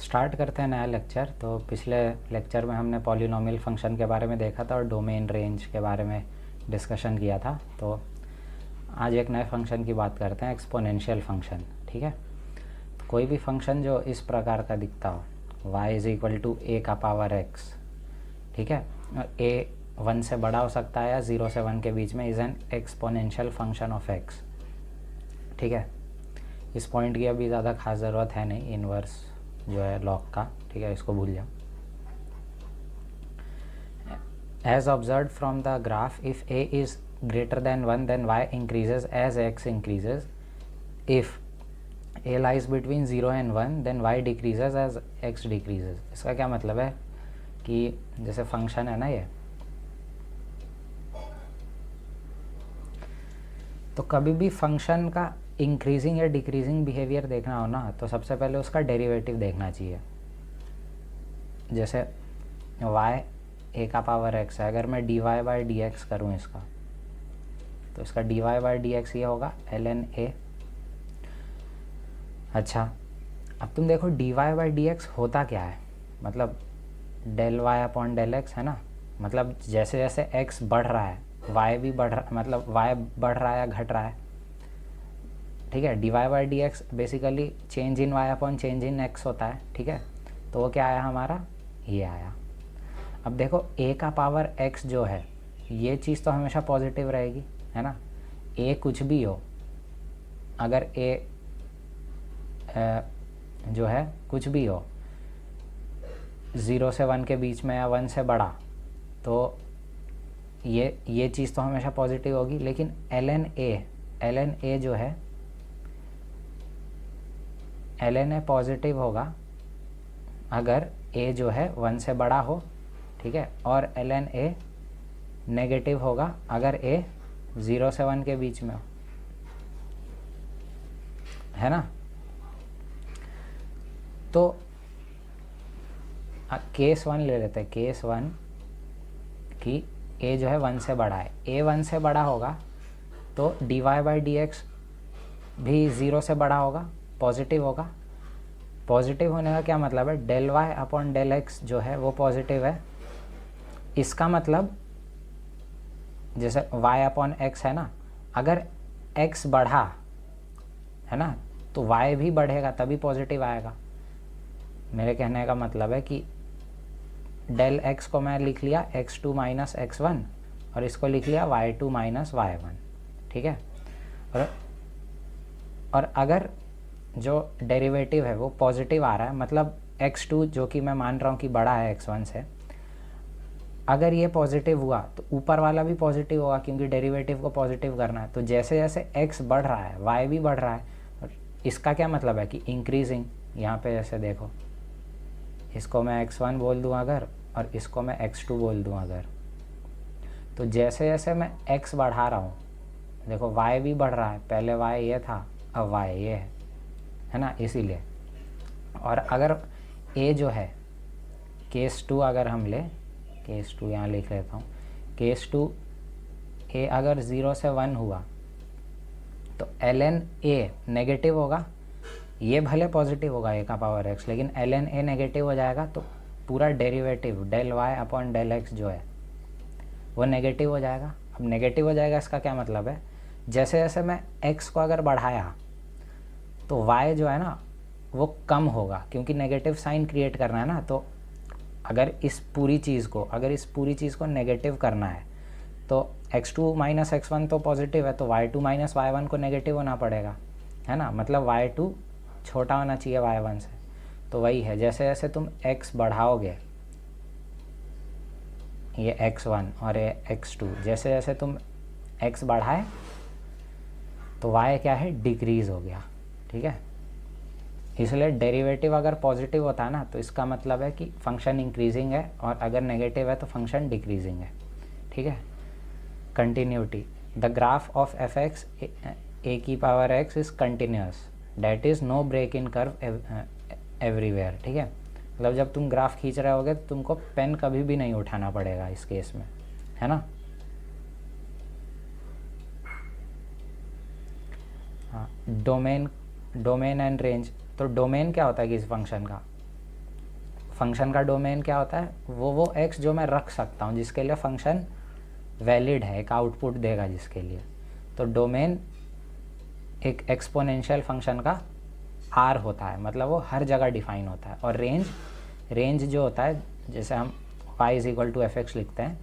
Start करते हैं नया लेक्चर। तो पिछले लेक्चर में हमने पॉलिनोमियल फंक्शन के बारे में देखा था और डोमेन रेंज के बारे में डिस्कशन किया था। तो आज एक नए फंक्शन की बात करते हैं, एक्सपोनेंशियल फंक्शन। ठीक है, तो कोई भी फंक्शन जो इस प्रकार का दिखता हो, y is equal to a का पावर x। ठीक है, और a 1 से बड़ा हो सकता है या 0 से 1 के बीच में, is an exponential function of x। ठीक है, इस पॉइंट की अभी ज़्यादा खास ज़रूरत है नहीं, इन्वर्स जो है लॉग का। ठीक है, इसको भूल जाओ। As observe from the graph, if a is greater than 1 then y increases as x increases. If a lies between 0 and 1 then y decreases as x decreases. इसका क्या मतलब है कि जैसे फंक्शन है ना ये, तो कभी भी फंक्शन का इंक्रीजिंग या डिक्रीजिंग बिहेवियर देखना हो ना, तो सबसे पहले उसका डेरिवेटिव देखना चाहिए। जैसे y a का पावर x है, अगर मैं dy बाई डी एक्स करूँ इसका, तो इसका dy बाई डी एक्स ये होगा ln a। अच्छा, अब तुम देखो dy बाई डी एक्स होता क्या है, मतलब del y upon del x है ना। मतलब जैसे जैसे x बढ़ रहा है y भी बढ़ रहा, मतलब y बढ़ रहा है या घट रहा है। ठीक है, dy by D x basically change in y upon change in x होता है। ठीक है, तो वो क्या आया हमारा, ये आया। अब देखो a का पावर x जो है, ये चीज़ तो हमेशा पॉजिटिव रहेगी, है ना। a कुछ भी हो, अगर a जो है कुछ भी हो 0 से 1 के बीच में या 1 से बड़ा, तो ये चीज़ तो हमेशा पॉजिटिव होगी। लेकिन ln a जो है, ln a पॉजिटिव होगा अगर a जो है 1 से बड़ा हो। ठीक है, और ln a नेगेटिव होगा अगर a 0 से 1 के बीच में हो, है ना। तो केस 1 ले लेते हैं, केस 1 कि a जो है 1 से बड़ा है। a 1 से बड़ा होगा तो dy बाई डी एक्स भी 0 से बड़ा होगा, पॉजिटिव होगा। पॉजिटिव होने का क्या मतलब है, del y upon del x जो है वो पॉजिटिव है। इसका मतलब जैसे y अपॉन एक्स है ना, अगर x बढ़ा है ना, तो y भी बढ़ेगा तभी पॉजिटिव आएगा। मेरे कहने का मतलब है कि डेल x को मैं लिख लिया x2 माइनस x1 और इसको लिख लिया y2 माइनस y1। ठीक है, और अगर जो डेरिवेटिव है वो पॉजिटिव आ रहा है, मतलब x2 जो कि मैं मान रहा हूँ कि बड़ा है x1 से, अगर ये पॉजिटिव हुआ तो ऊपर वाला भी पॉजिटिव होगा, क्योंकि डेरिवेटिव को पॉजिटिव करना है। तो जैसे जैसे x बढ़ रहा है y भी बढ़ रहा है। और इसका क्या मतलब है कि इंक्रीजिंग। यहाँ पे जैसे देखो, इसको मैं x1 बोल दूँ अगर, और इसको मैं x2 बोल दूँ अगर, तो जैसे जैसे मैं x बढ़ा रहा हूँ, देखो y भी बढ़ रहा है, पहले y ये था अब y ये है ना, इसीलिए। और अगर a जो है, केस 2 अगर हम ले, केस 2 यहाँ लिख लेता हूँ, केस 2 a अगर 0 से 1 हुआ तो ln a नेगेटिव होगा। ये भले पॉजिटिव होगा a का पावर x, लेकिन ln a नेगेटिव हो जाएगा, तो पूरा derivative del y upon del x जो है वो नेगेटिव हो जाएगा। अब नेगेटिव हो जाएगा, इसका क्या मतलब है, जैसे जैसे मैं x को अगर बढ़ाया तो y जो है ना वो कम होगा, क्योंकि नेगेटिव साइन क्रिएट करना है ना। तो अगर इस पूरी चीज़ को नेगेटिव करना है, तो x2 माइनस x1 तो पॉजिटिव है, तो y2 माइनस y1 को नेगेटिव होना पड़ेगा, है ना। मतलब y2 छोटा होना चाहिए y1 से। तो वही है, जैसे जैसे तुम x बढ़ाओगे, ये x1 और ये x2, जैसे जैसे तुम x बढ़ाए तो y क्या है, डिक्रीज़ हो गया। ठीक है, इसलिए डेरिवेटिव अगर पॉजिटिव होता है ना, तो इसका मतलब है कि फंक्शन इंक्रीजिंग है, और अगर नेगेटिव है तो फंक्शन डिक्रीजिंग है। ठीक है, continuity, the graph of f x a की power x is continuous, that is no break in curve everywhere. ठीक है, मतलब जब तुम ग्राफ खींच रहे होगे तो तुमको पेन कभी भी नहीं उठाना पड़ेगा इस केस में, है ना। हाँ, डोमेन एंड रेंज। तो डोमेन क्या होता है किसी फंक्शन का, फंक्शन का डोमेन क्या होता है, वो एक्स जो मैं रख सकता हूँ, जिसके लिए फंक्शन वैलिड है, एक आउटपुट देगा जिसके लिए। तो डोमेन एक एक्सपोनेंशियल फंक्शन का आर होता है, मतलब वो हर जगह डिफाइन होता है। और रेंज जो होता है, जैसे हम y = fx लिखते हैं,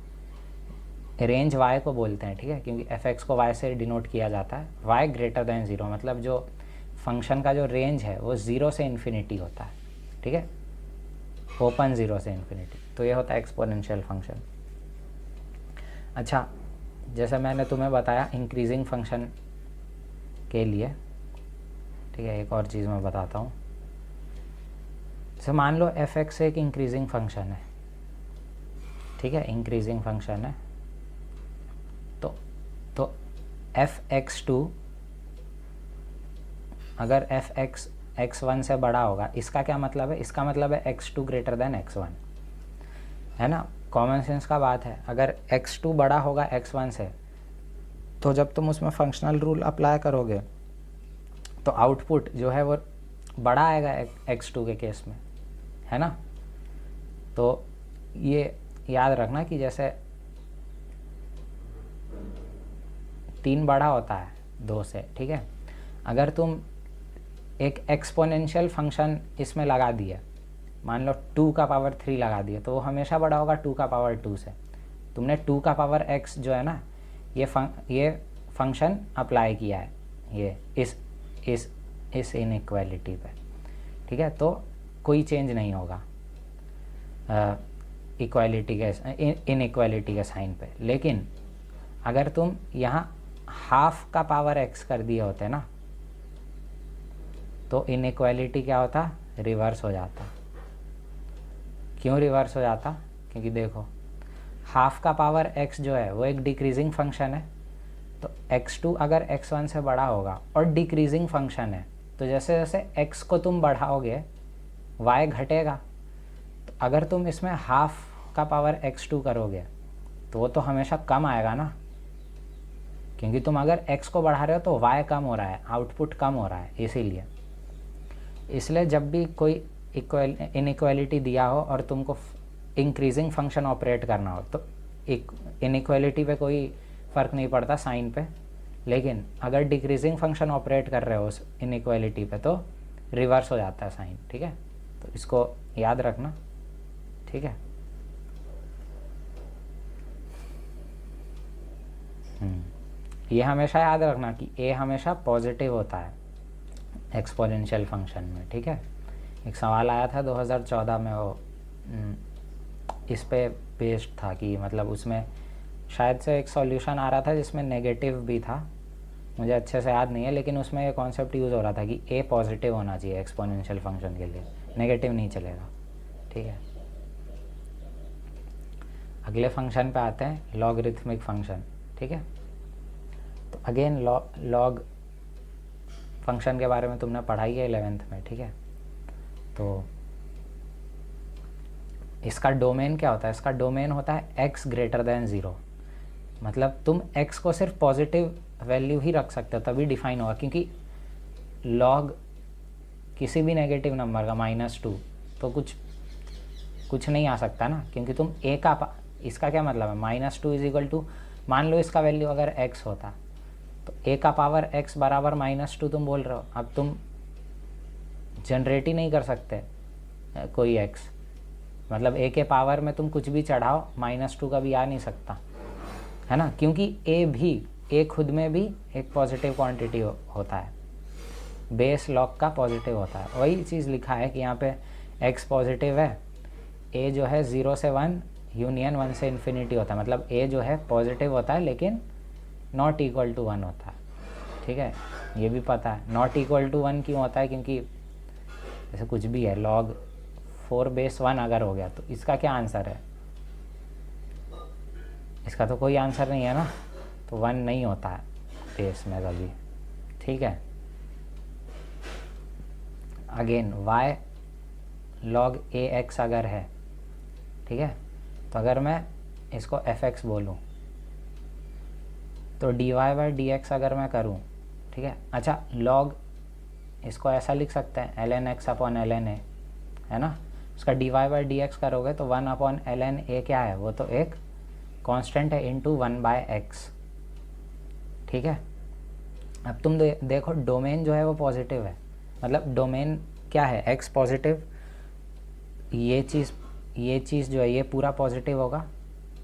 रेंज y को बोलते हैं, ठीक है, क्योंकि fx को y से डिनोट किया जाता है। y > 0, मतलब जो फंक्शन का जो रेंज है वो 0 से इन्फिनिटी होता है, ठीक है, ओपन 0 से इन्फिनिटी। तो ये होता है एक्सपोनेंशियल फंक्शन। अच्छा, जैसे मैंने तुम्हें बताया इंक्रीजिंग फंक्शन के लिए, ठीक है, एक और चीज़ मैं बताता हूँ। जैसे मान लो fx एक इंक्रीजिंग फंक्शन है, ठीक है, इंक्रीजिंग फंक्शन है, तो fx2 अगर fx x1 से बड़ा होगा, इसका क्या मतलब है, इसका मतलब है x2 > x1, है ना, कॉमन सेंस का बात है। अगर x2 बड़ा होगा x1 से, तो जब तुम उसमें फंक्शनल रूल अप्लाई करोगे तो आउटपुट जो है वो बड़ा आएगा x2 के केस में, है ना। तो ये याद रखना कि जैसे 3 बड़ा होता है 2 से, ठीक है, अगर तुम एक एक्सपोनेंशियल फंक्शन इसमें लगा दिए, मान लो 2⁻³ लगा दिए, तो वो हमेशा बड़ा होगा 2⁻² से। तुमने 2⁻x जो है ना, ये फंक्शन अप्लाई किया है, ये इस इनइक्वालिटी पे, ठीक है, तो कोई चेंज नहीं होगा इनइक्वालिटी के साइन पे। लेकिन अगर तुम यहाँ ½ x कर दिए होते ना, तो इनइक्वालिटी क्या होता, रिवर्स हो जाता। क्यों रिवर्स हो जाता, क्योंकि देखो ½ x जो है वो एक डिक्रीजिंग फंक्शन है, तो x2 अगर x1 से बड़ा होगा और डिक्रीजिंग फंक्शन है, तो जैसे जैसे x को तुम बढ़ाओगे y घटेगा। तो अगर तुम इसमें ½ x2 करोगे तो वो तो हमेशा कम आएगा ना, क्योंकि तुम अगर x को बढ़ा रहे हो तो y कम हो रहा है, आउटपुट कम हो रहा है। इसलिए जब भी कोई इनइक्वालिटी दिया हो और तुमको इंक्रीजिंग फंक्शन ऑपरेट करना हो, तो इनइक्वालिटी पे कोई फ़र्क नहीं पड़ता साइन पे, लेकिन अगर डिक्रीजिंग फंक्शन ऑपरेट कर रहे हो उस इनइक्वालिटी पे तो रिवर्स हो जाता है साइन, ठीक है। तो इसको याद रखना, ठीक है। ये हमेशा याद रखना कि a हमेशा पॉजिटिव होता है एक्सपोनेंशियल फंक्शन में, ठीक है। एक सवाल आया था 2014 में, वो इस पे बेस्ड था कि मतलब उसमें शायद से एक सॉल्यूशन आ रहा था जिसमें नेगेटिव भी था, मुझे अच्छे से याद नहीं है, लेकिन उसमें ये कॉन्सेप्ट यूज़ हो रहा था कि a पॉजिटिव होना चाहिए एक्सपोनेंशियल फंक्शन के लिए, नेगेटिव नहीं चलेगा, ठीक है। अगले फंक्शन पे आते हैं, लॉगरिथमिक फंक्शन, ठीक है। तो अगेन लॉग फंक्शन के बारे में तुमने पढ़ाई है 11th में, ठीक है। तो इसका डोमेन क्या होता है, इसका डोमेन होता है x > 0, मतलब तुम x को सिर्फ पॉजिटिव वैल्यू ही रख सकते हो तभी डिफाइन होगा, क्योंकि लॉग किसी भी नेगेटिव नंबर का -2 तो कुछ नहीं आ सकता ना, क्योंकि तुम a का, इसका क्या मतलब है, -2 = मान लो इसका वैल्यू अगर x होता तो a⁻x बराबर -2 तुम बोल रहे हो। अब तुम जनरेट ही नहीं कर सकते कोई x, मतलब a के पावर में तुम कुछ भी चढ़ाओ -2 का भी आ नहीं सकता, है ना, क्योंकि a खुद में भी एक पॉजिटिव क्वांटिटी होता है, बेस लॉग का पॉजिटिव होता है। वही चीज़ लिखा है कि यहाँ पे x पॉजिटिव है, a जो है 0 से 1 यूनियन 1 से इन्फिनिटी होता है, मतलब a जो है पॉजिटिव होता है लेकिन नॉट इक्वल टू 1 होता है, ठीक है। ये भी पता है नॉट इक्वल टू 1 क्यों होता है, क्योंकि जैसे कुछ भी है, log 4 बेस 1 अगर हो गया तो इसका क्या आंसर है, इसका तो कोई आंसर नहीं है ना, तो 1 नहीं होता है बेस में कभी, ठीक है। अगेन y log ax अगर है, ठीक है, तो अगर मैं इसको fx बोलूँ तो dy/dx अगर मैं करूँ, ठीक है। अच्छा, log इसको ऐसा लिख सकते हैं ln x/ln a, है ना, उसका dy/dx करोगे तो 1/ln a क्या है, वो तो एक कांस्टेंट है इंटू 1/x। ठीक है, अब तुम देखो डोमेन जो है वो पॉजिटिव है, मतलब डोमेन क्या है, x पॉजिटिव, ये चीज़ जो है ये पूरा पॉजिटिव होगा,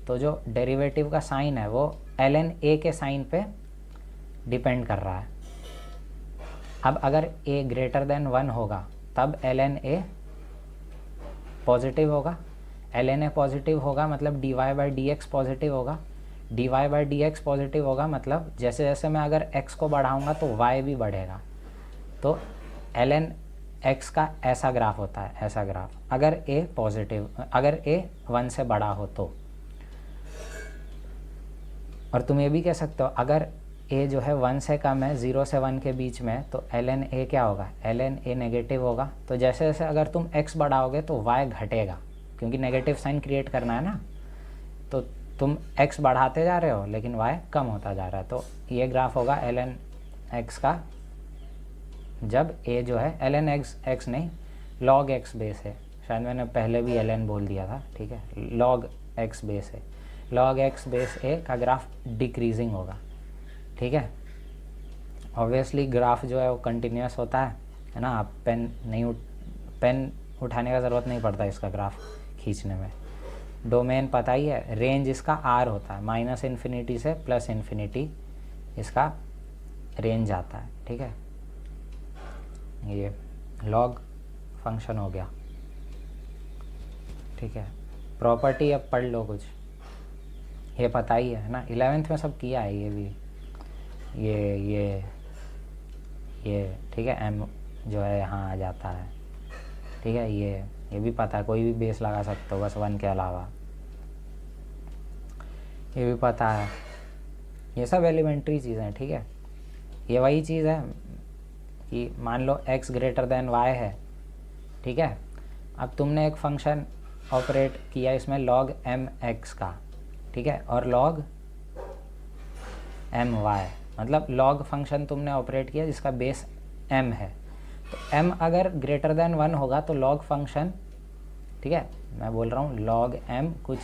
तो जो डेरिवेटिव का साइन है वो ln a के साइन पे डिपेंड कर रहा है। अब अगर a ग्रेटर देन 1 होगा तब ln a पॉजिटिव होगा, ln a पॉजिटिव होगा मतलब dy/dx पॉजिटिव होगा, dy/dx पॉजिटिव होगा मतलब जैसे जैसे मैं अगर x को बढ़ाऊंगा तो y भी बढ़ेगा, तो ln x का ऐसा ग्राफ होता है, ऐसा ग्राफ, अगर a पॉजिटिव, अगर a 1 से बड़ा हो तो। और तुम ये भी कह सकते हो अगर a जो है 1 से कम है, 0 से 1 के बीच में, तो ln a क्या होगा, ln a नेगेटिव होगा, तो जैसे जैसे अगर तुम x बढ़ाओगे तो y घटेगा, क्योंकि नेगेटिव साइन क्रिएट करना है ना, तो तुम x बढ़ाते जा रहे हो लेकिन y कम होता जा रहा है, तो ये ग्राफ होगा ln x का, जब a जो है ln x नहीं log x बेस है, शायद मैंने पहले भी ln बोल दिया था, ठीक है, log x बेस है, log x बेस a का ग्राफ डिक्रीजिंग होगा। ठीक है, ऑब्वियसली ग्राफ जो है वो कंटिन्यूस होता है ना, आप पेन उठाने का ज़रूरत नहीं पड़ता इसका ग्राफ खींचने में। डोमेन पता ही है, रेंज इसका r होता है, -∞ से +∞ इसका रेंज आता है। ठीक है, ये लॉग फंक्शन हो गया। ठीक है, प्रॉपर्टी अब पढ़ लो कुछ, ये पता ही है ना, 11th में सब किया है ये भी, ये ठीक है, m जो है यहाँ आ जाता है। ठीक है, ये भी पता है, कोई भी बेस लगा सकते हो बस 1 के अलावा, ये भी पता है, ये सब एलिमेंट्री चीज़ें हैं। ठीक है, ये वही चीज़ है कि मान लो x ग्रेटर देन y है। ठीक है, अब तुमने एक फंक्शन ऑपरेट किया इसमें log mx का, ठीक है, और log my, मतलब log फंक्शन तुमने ऑपरेट किया जिसका बेस m है, तो m अगर ग्रेटर देन 1 होगा तो log फंक्शन, ठीक है, मैं बोल रहा हूँ log m कुछ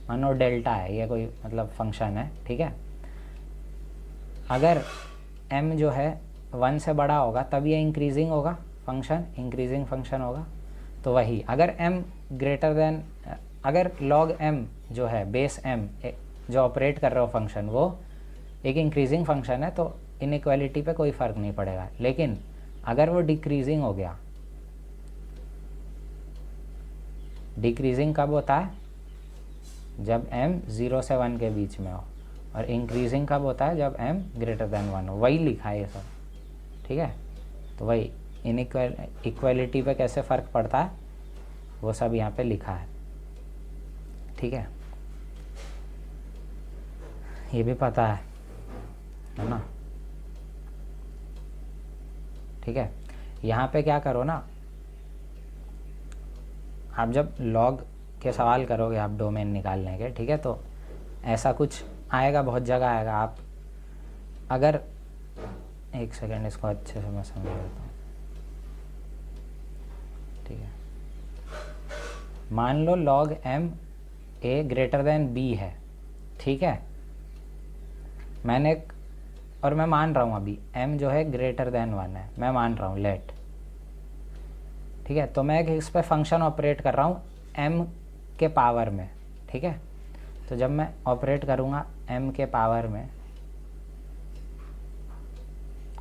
मानो डेल्टा है, ये कोई मतलब फंक्शन है। ठीक है, अगर m जो है 1 से बड़ा होगा तब ये इंक्रीजिंग होगा फंक्शन, इंक्रीजिंग फंक्शन होगा। तो वही अगर m ग्रेटर देन, अगर log m जो है बेस m जो ऑपरेट कर रहे हो फंक्शन वो एक इंक्रीजिंग फंक्शन है, तो इनइक्वालिटी पे कोई फ़र्क नहीं पड़ेगा। लेकिन अगर वो डिक्रीजिंग हो गया, डिक्रीजिंग कब होता है, जब m 0 से 1 के बीच में हो, और इंक्रीजिंग कब होता है, जब m ग्रेटर देन 1 हो। वही लिखा है ये सब। ठीक है, तो वही इक्वालिटी पे कैसे फ़र्क पड़ता है वो सब यहाँ पे लिखा है। ठीक है, ये भी पता है ना। ठीक है, यहाँ पे क्या करो ना, आप जब लॉग के सवाल करोगे आप डोमेन निकालने के, ठीक है, तो ऐसा कुछ आएगा, बहुत जगह आएगा। आप अगर एक सेकेंड इसको अच्छे से मैं समझा देता हूँ। ठीक है, मान लो log m a greater than b है। ठीक है, मैंने और मैं मान रहा हूँ अभी m जो है ग्रेटर देन 1 है, मैं मान रहा हूँ लेट। ठीक है, तो मैं इस पर फंक्शन ऑपरेट कर रहा हूँ m के पावर में। ठीक है, तो जब मैं ऑपरेट करूँगा m के पावर में,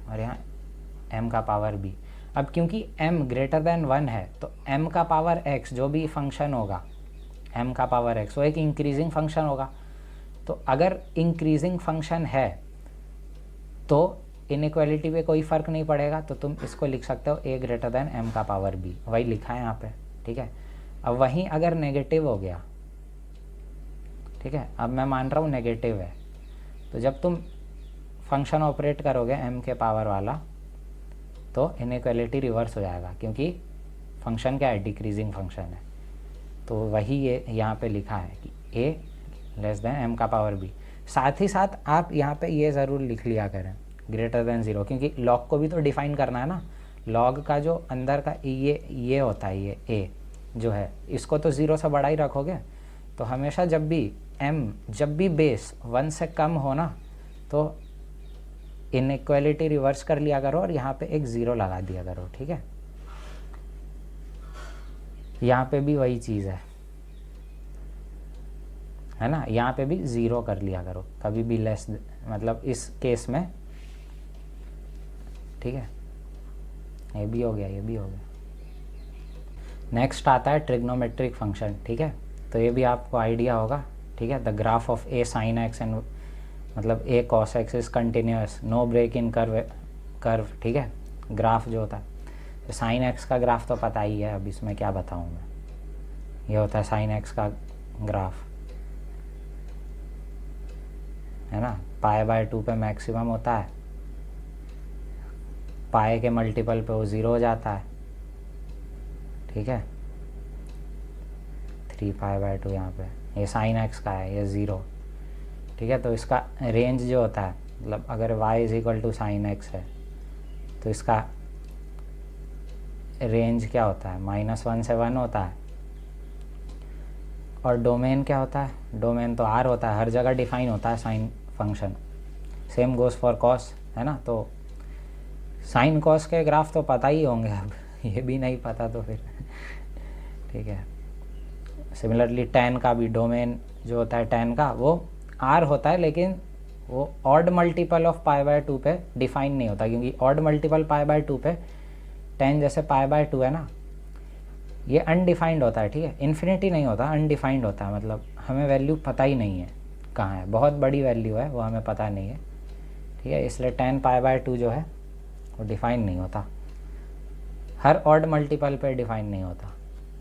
और यहाँ m का पावर b, अब क्योंकि m ग्रेटर देन 1 है तो m का पावर x जो भी फंक्शन होगा, m का पावर x वो एक इंक्रीजिंग फंक्शन होगा। तो अगर इंक्रीजिंग फंक्शन है तो इनइक्वालिटी पे कोई फ़र्क नहीं पड़ेगा, तो तुम इसको लिख सकते हो a ग्रेटर देन m का पावर b, वही लिखा है यहाँ पे। ठीक है, अब वहीं अगर नेगेटिव हो गया, ठीक है, अब मैं मान रहा हूँ नेगेटिव है, तो जब तुम फंक्शन ऑपरेट करोगे m के पावर वाला तो इनइक्वालिटी रिवर्स हो जाएगा, क्योंकि फंक्शन क्या है, डिक्रीजिंग फंक्शन है। तो वही ये यहाँ पे लिखा है कि a लेस देन m का पावर b। साथ ही साथ आप यहाँ पे ये ज़रूर लिख लिया करें ग्रेटर देन 0, क्योंकि लॉग को भी तो डिफाइन करना है ना। लॉग का जो अंदर का ये होता है, ये a, जो है इसको तो 0 से बड़ा ही रखोगे, तो हमेशा जब भी बेस 1 से कम हो ना तो इनइक्वालिटी रिवर्स कर लिया करो और यहाँ पे एक 0 लगा दिया करो, ठीक है। यहाँ पे भी वही चीज़ है ना, यहाँ पे भी 0 कर लिया करो कभी भी लेस, मतलब इस केस में, ठीक है। ये भी हो गया, ये भी हो गया। नेक्स्ट आता है ट्रिग्नोमेट्रिक फंक्शन, ठीक है। तो ये भी आपको आइडिया होगा, ठीक है। The graph of a sine x and मतलब a cos x is continuous, no break in curve, ठीक है। ग्राफ जो होता है, तो साइन एक्स का ग्राफ तो पता ही है, अब इसमें क्या बताऊँ मैं। ये होता है साइन एक्स का ग्राफ, है ना। π/2 पे मैक्सिमम होता है, पाए के मल्टीपल पे वो 0 हो जाता है, ठीक है। 3π/2 यहाँ पे, ये साइन एक्स का है, ये 0, ठीक है। तो इसका रेंज जो होता है, मतलब अगर y = साइन एक्स है तो इसका रेंज क्या होता है, -1 से 1 होता है। और डोमेन क्या होता है, डोमेन तो r होता है, हर जगह डिफाइन होता है sine function. Same goes for cos, है ना। तो साइन कॉस के ग्राफ तो पता ही होंगे, अब ये भी नहीं पता तो फिर ठीक है। सिमिलरली tan का भी डोमेन जो होता है tan का वो r होता है, लेकिन वो ऑड मल्टीपल ऑफ π/2 पे डिफाइन नहीं होता, क्योंकि ऑड मल्टीपल π/2 पे tan जैसे π/2 है ना, ये अनडिफाइंड होता है, ठीक है। इन्फिनिटी नहीं होता, अनडिफाइंड होता है, मतलब हमें वैल्यू पता ही नहीं है कहाँ है, बहुत बड़ी वैल्यू है वो हमें पता नहीं है, ठीक है। इसलिए tan π/2 जो है वो डिफाइन नहीं होता, हर ऑड मल्टीपल पे डिफाइन नहीं होता,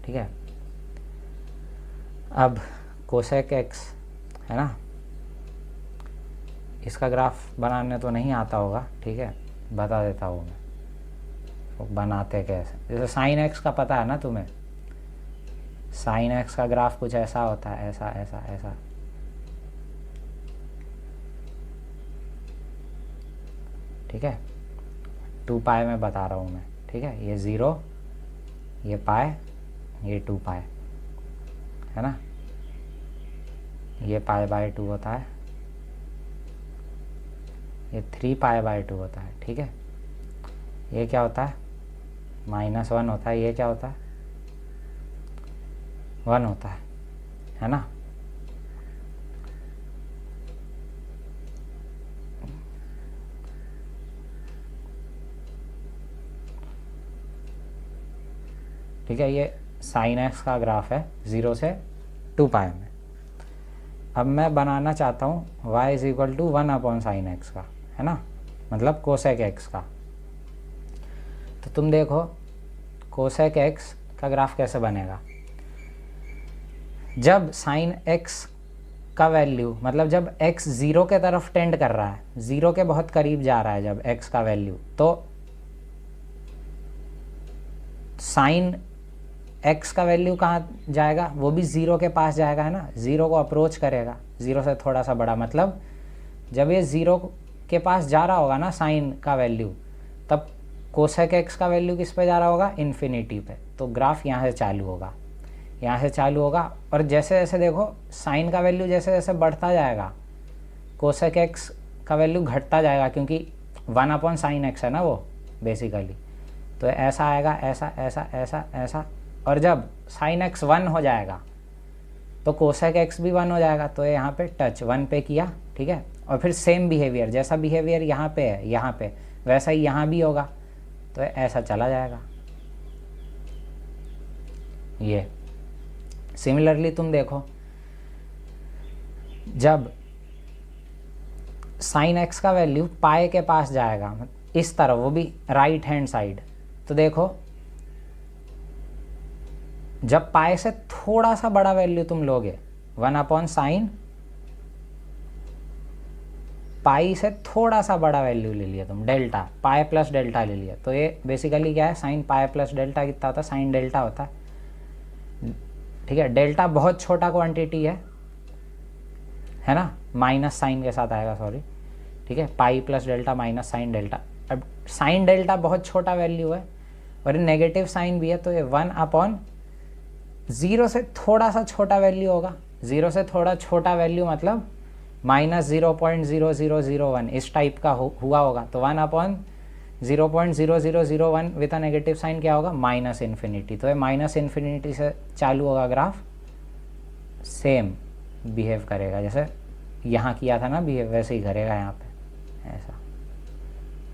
ठीक है। अब कोसेक एक्स है ना, इसका ग्राफ बनाने तो नहीं आता होगा, ठीक है, बता देता हूँ मैं वो बनाते कैसे। जैसे साइन एक्स का पता है ना तुम्हें, साइन एक्स का ग्राफ कुछ ऐसा होता है, ऐसा ऐसा ऐसा, ठीक है। 2π में बता रहा हूँ मैं, ठीक है। ये 0, ये पाए, ये 2π, है ना। ये π/2 होता है, ये 3π/2 होता है, ठीक है। ये क्या होता है, -1 होता है, ये क्या होता है, 1 होता है ना। ठीक है, ये साइन एक्स का ग्राफ है 0 से 2π में। अब मैं बनाना चाहता हूँ y = 1/sin x का, है ना, मतलब कोसेक एक्स का। तो तुम देखो कोसेक एक्स का ग्राफ कैसे बनेगा, जब साइन एक्स का वैल्यू, मतलब जब x 0 के तरफ टेंड कर रहा है, 0 के बहुत करीब जा रहा है जब x का वैल्यू, तो साइन x का वैल्यू कहाँ जाएगा, वो भी 0 के पास जाएगा, है ना, 0 को अप्रोच करेगा, 0 से थोड़ा सा बड़ा। मतलब जब ये 0 के पास जा रहा होगा ना साइन का वैल्यू, तब कोसेक एक्स का वैल्यू किस पे जा रहा होगा, इन्फिनिटी पे। तो ग्राफ यहाँ से चालू होगा, यहाँ से चालू होगा, और जैसे जैसे देखो साइन का वैल्यू जैसे जैसे बढ़ता जाएगा, कोसेक एक्स का वैल्यू घटता जाएगा, क्योंकि 1/sin x है ना वो बेसिकली। तो ऐसा आएगा, ऐसा ऐसा ऐसा ऐसा, और जब साइन एक्स 1 हो जाएगा तो कोसेक एक्स भी 1 हो जाएगा। तो यहाँ पे टच 1 पे किया, ठीक है। और फिर सेम बिहेवियर, जैसा बिहेवियर यहाँ पे है यहाँ पे, वैसा ही यहाँ भी होगा, तो ऐसा चला जाएगा। ये सिमिलरली तुम देखो, जब साइन एक्स का वैल्यू पाए के पास जाएगा इस तरफ, वो भी राइट हैंड साइड, तो देखो जब पाए से थोड़ा सा बड़ा वैल्यू तुम लोगे 1/sin, पाई से थोड़ा सा बड़ा वैल्यू ले लिया तुम, डेल्टा, पाए प्लस डेल्टा ले लिया, तो ये बेसिकली क्या है, साइन पाए प्लस डेल्टा कितना होता है, साइन डेल्टा होता है, ठीक है। डेल्टा बहुत छोटा क्वांटिटी है ना, माइनस साइन के साथ आएगा, सॉरी, ठीक है। Pi plus delta minus sine delta. अब साइन डेल्टा बहुत छोटा वैल्यू है और नेगेटिव साइन भी है, तो ये 1/, ज़ीरो से थोड़ा सा छोटा वैल्यू होगा, ज़ीरो से थोड़ा छोटा वैल्यू मतलब -0.0001 इस टाइप का हुआ होगा, तो 1/0.0001 विद अ नेगेटिव साइन क्या होगा, -इन्फिनिटी। तो ये -इन्फिनिटी से चालू होगा ग्राफ, सेम बिहेव करेगा जैसे यहाँ किया था ना बिहेव, वैसे ही करेगा यहाँ पे ऐसा।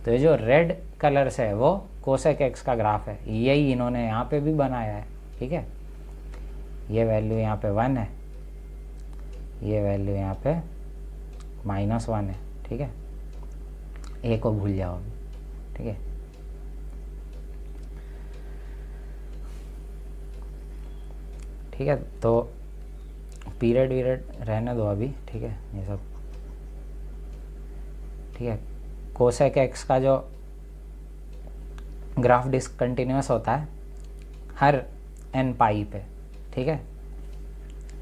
तो ये जो रेड कलर से है वो कोसेक एक्स का ग्राफ है, यही इन्होंने यहाँ पे भी बनाया है, ठीक है। ये वैल्यू यहाँ पे 1 है, ये वैल्यू यहाँ पे -1 है, ठीक है। ए को भूल जाओ अभी, ठीक है। ठीक है, तो पीरियड वीरियड रहने दो अभी, ठीक है, ये सब ठीक है। कोसेक एक्स का जो ग्राफ डिसकंटिन्यूअस होता है हर n पाई पे, ठीक है।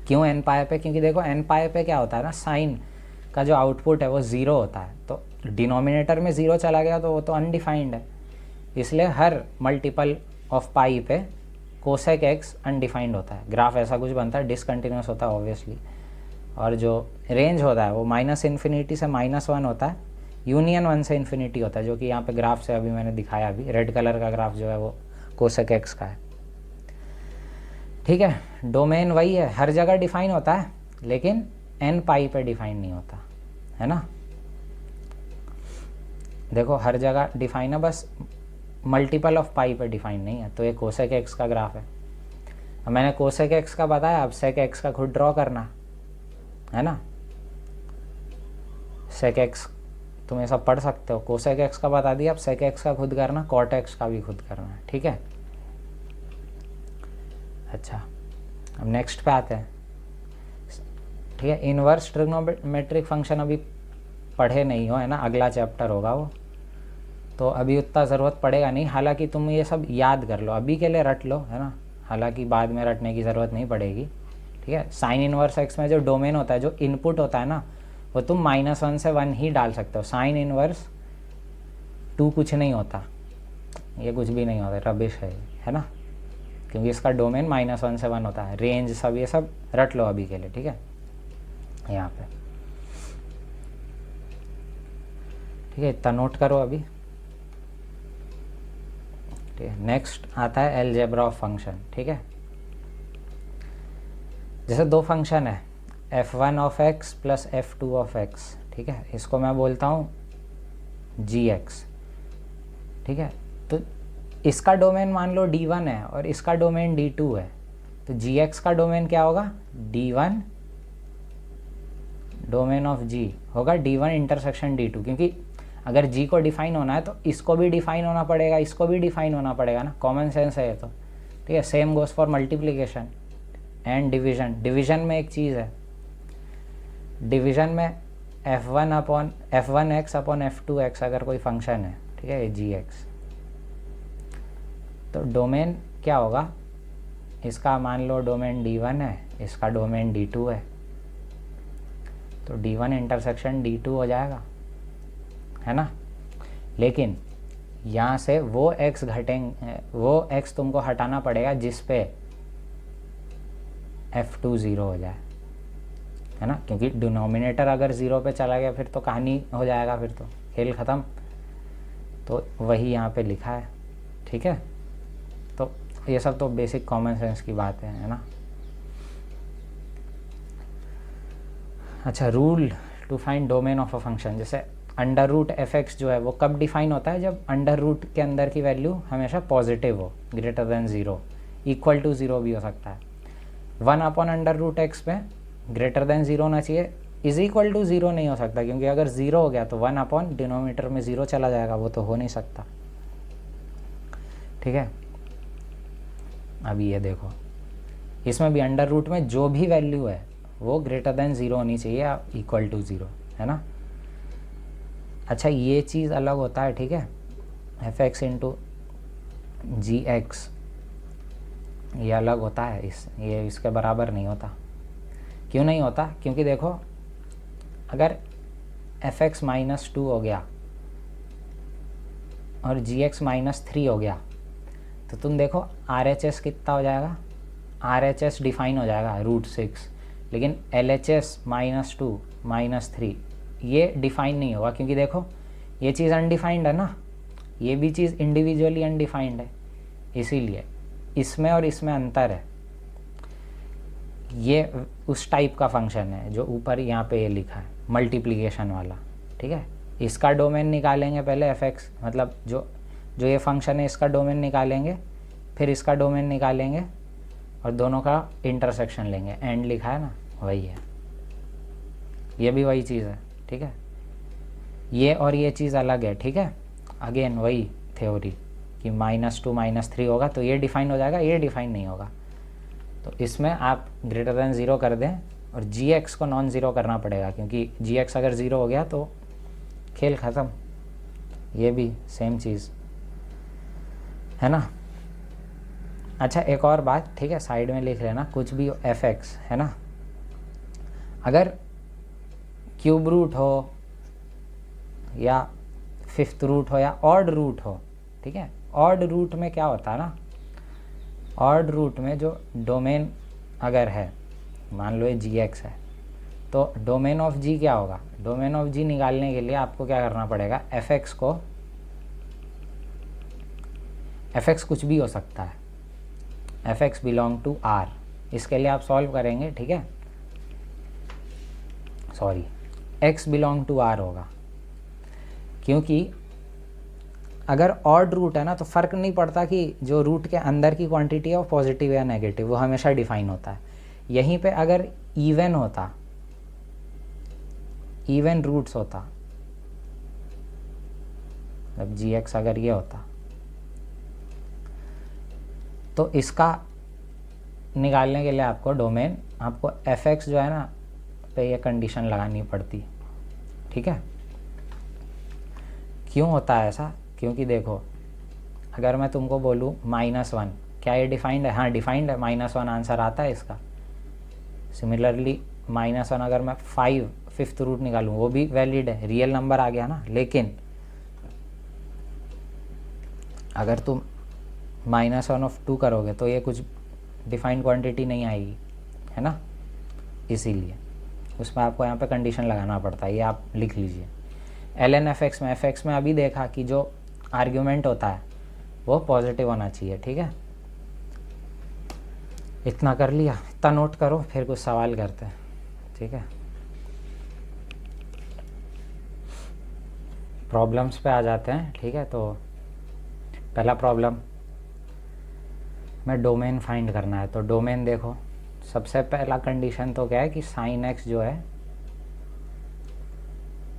क्यों n पाई पे, क्योंकि देखो n पाई पे क्या होता है ना, साइन का जो आउटपुट है वो ज़ीरो होता है, तो डिनोमिनेटर में ज़ीरो चला गया तो वो तो अनडिफाइंड है, इसलिए हर मल्टीपल ऑफ पाई पे कोसेक एक्स अनडिफाइंड होता है, ग्राफ ऐसा कुछ बनता है, डिसकंटिन्यूअस होता है ऑब्वियसली। और जो रेंज होता है वो -इन्फिनिटी से -1 होता है, यूनियन 1 से इन्फिनिटी होता है, जो कि यहाँ पे ग्राफ से अभी मैंने दिखाया, अभी रेड कलर का ग्राफ जो है वो कोसेक एक्स का है, ठीक है। डोमेन वही है, हर जगह डिफाइन होता है, लेकिन n पाई पे डिफाइन नहीं होता है ना। देखो हर जगह डिफाइन है, बस मल्टीपल ऑफ पाई पे डिफाइन नहीं है। तो ये कोसेक एक्स का ग्राफ है। अब मैंने कोसेक एक्स का बताया, अब सेक एक्स का खुद ड्रॉ करना है ना। सेक एक्स तुम ये सब पढ़ सकते हो, कोसेक एक्स का बता दिया, अब सेक एक्स का खुद करना, कॉट एक्स का भी खुद करना है, ठीक है। अच्छा, अब नेक्स्ट पे आते हैं, ठीक है। इनवर्स ट्रिग्नोमेट्रिक फंक्शन अभी पढ़े नहीं हो, है ना, अगला चैप्टर होगा वो, तो अभी उतना ज़रूरत पड़ेगा नहीं। हालांकि तुम ये सब याद कर लो, अभी के लिए रट लो, है ना, हालांकि बाद में रटने की ज़रूरत नहीं पड़ेगी, ठीक है। साइन इनवर्स एक्स में जो डोमेन होता है, जो इनपुट होता है ना, वो तुम -1 से 1 ही डाल सकते हो। साइन इनवर्स 2 कुछ नहीं होता, ये कुछ भी नहीं होता, रबिश है ना, क्योंकि इसका डोमेन -1 से 1 होता है। रेंज सब ये सब रट लो अभी के लिए, ठीक है, यहाँ पे, ठीक है, इतना नोट करो अभी, ठीक है। नेक्स्ट आता है अलजेब्रा ऑफ फंक्शन, ठीक है। जैसे दो फंक्शन है f1 of x plus f2 of x, ठीक है, इसको मैं बोलता हूँ gx, ठीक है। तो इसका डोमेन मान लो d1 है और इसका डोमेन d2 है, तो gx का डोमेन क्या होगा, d1 डोमेन ऑफ g होगा d1 इंटरसेक्शन d2, क्योंकि अगर g को डिफाइन होना है तो इसको भी डिफाइन होना पड़ेगा, इसको भी डिफाइन होना पड़ेगा ना, कॉमन सेंस है ये तो, ठीक है। Same goes for multiplication and division. Division में एक चीज़ है, डिवीजन में f1x अपॉन f2x अगर कोई फंक्शन है, ठीक है, gx, तो डोमेन क्या होगा, इसका मान लो डोमेन d1 है, इसका डोमेन d2 है, तो d1 इंटरसेक्शन d2 हो जाएगा, है ना। लेकिन यहाँ से वो x घटेंगे, वो x तुमको हटाना पड़ेगा जिस पे f2 0 हो जाए, है ना, क्योंकि डिनोमिनेटर अगर 0 पे चला गया फिर तो कहानी हो जाएगा, फिर तो खेल ख़त्म। तो वही यहाँ पे लिखा है, ठीक है। तो ये सब तो बेसिक कॉमन सेंस की बात है ना। अच्छा, rule to find domain of a function, जैसे अंडर रूट f(x) जो है वो कब डिफाइन होता है, जब अंडर रूट के अंदर की वैल्यू हमेशा पॉजिटिव हो, ग्रेटर देन 0, इक्वल टू 0 भी हो सकता है। 1 अपॉन अंडर रूट x में ग्रेटर देन 0 होना चाहिए, इज इक्वल टू 0 नहीं हो सकता, क्योंकि अगर 0 हो गया तो 1 अपॉन डिनोमिनेटर में 0 चला जाएगा, वो तो हो नहीं सकता, ठीक है। अभी ये देखो, इसमें भी अंडर रूट में जो भी वैल्यू है वो ग्रेटर देन 0 होनी चाहिए या इक्वल टू 0, है ना। अच्छा, ये चीज़ अलग होता है, ठीक है, f(x) इंटू gx, ये अलग होता है, ये इसके बराबर नहीं होता। क्यों नहीं होता, क्योंकि देखो अगर f(x) -2 हो गया और gx -3 हो गया, तो तुम देखो RHS कितना हो जाएगा, RHS डिफाइन हो जाएगा √6, लेकिन LHS -2 -3 ये डिफाइन नहीं होगा, क्योंकि देखो ये चीज़ अनडिफाइंड है ना, ये भी चीज़ इंडिविजुअली अनडिफाइंड है, इसीलिए इसमें और इसमें अंतर है। ये उस टाइप का फंक्शन है जो ऊपर यहाँ पे ये लिखा है मल्टीप्लिकेशन वाला, ठीक है। इसका डोमेन निकालेंगे पहले fx, मतलब जो ये फंक्शन है इसका डोमेन निकालेंगे, फिर इसका डोमेन निकालेंगे और दोनों का इंटरसेक्शन लेंगे, एंड लिखा है ना वही है, ये भी वही चीज़ है, ठीक है। ये और ये चीज़ अलग है, ठीक है। अगेन वही थ्योरी कि -2 -3 होगा तो ये डिफाइन हो जाएगा, ये डिफाइन नहीं होगा। तो इसमें आप >0 कर दें और gx को नॉन ज़ीरो करना पड़ेगा, क्योंकि gx अगर ज़ीरो हो गया तो खेल ख़त्म। ये भी सेम चीज़ है ना। अच्छा एक और बात, ठीक है, साइड में लिख लेना, कुछ भी fx है ना, अगर क्यूब रूट हो या फिफ्थ रूट हो या ऑड रूट हो, ठीक है। ऑड रूट में क्या होता है ना, ऑड रूट में जो डोमेन अगर है, मान लो ये gx है, तो डोमेन ऑफ g क्या होगा, डोमेन ऑफ g निकालने के लिए आपको क्या करना पड़ेगा, fx कुछ भी हो सकता है, fx बिलोंग टू r, इसके लिए आप सॉल्व करेंगे, ठीक है, sorry x belong to r होगा, क्योंकि अगर ऑड रूट है ना तो फ़र्क नहीं पड़ता कि जो रूट के अंदर की क्वांटिटी है वो पॉजिटिव या नेगेटिव, वो हमेशा डिफाइन होता है। यहीं पे अगर इवन होता, इवन रूट्स होता, मतलब gx अगर ये होता तो इसका निकालने के लिए आपको डोमेन, आपको fx जो है ना पे ये कंडीशन लगानी पड़ती, ठीक है। क्यों होता है ऐसा, क्योंकि देखो अगर मैं तुमको बोलूँ -1, क्या ये डिफाइंड है, हाँ डिफाइंड है, -1 आंसर आता है इसका। सिमिलरली -1 अगर मैं 5 फिफ्थ रूट निकालूँ वो भी वैलिड है, रियल नंबर आ गया ना। लेकिन अगर तुम -1/2 करोगे तो ये कुछ डिफाइंड क्वांटिटी नहीं आएगी, है ना, इसीलिए उसमें आपको यहाँ पे कंडीशन लगाना पड़ता है, ये आप लिख लीजिए। ln fx में अभी देखा कि जो आर्ग्यूमेंट होता है वो पॉजिटिव होना चाहिए, ठीक है। इतना कर लिया, इतना नोट करो, फिर कुछ सवाल करते हैं, ठीक है। प्रॉब्लम्स पे आ जाते हैं, ठीक है। तो पहला प्रॉब्लम में डोमेन फाइंड करना है, तो डोमेन देखो सबसे पहला कंडीशन तो क्या है कि sin x जो है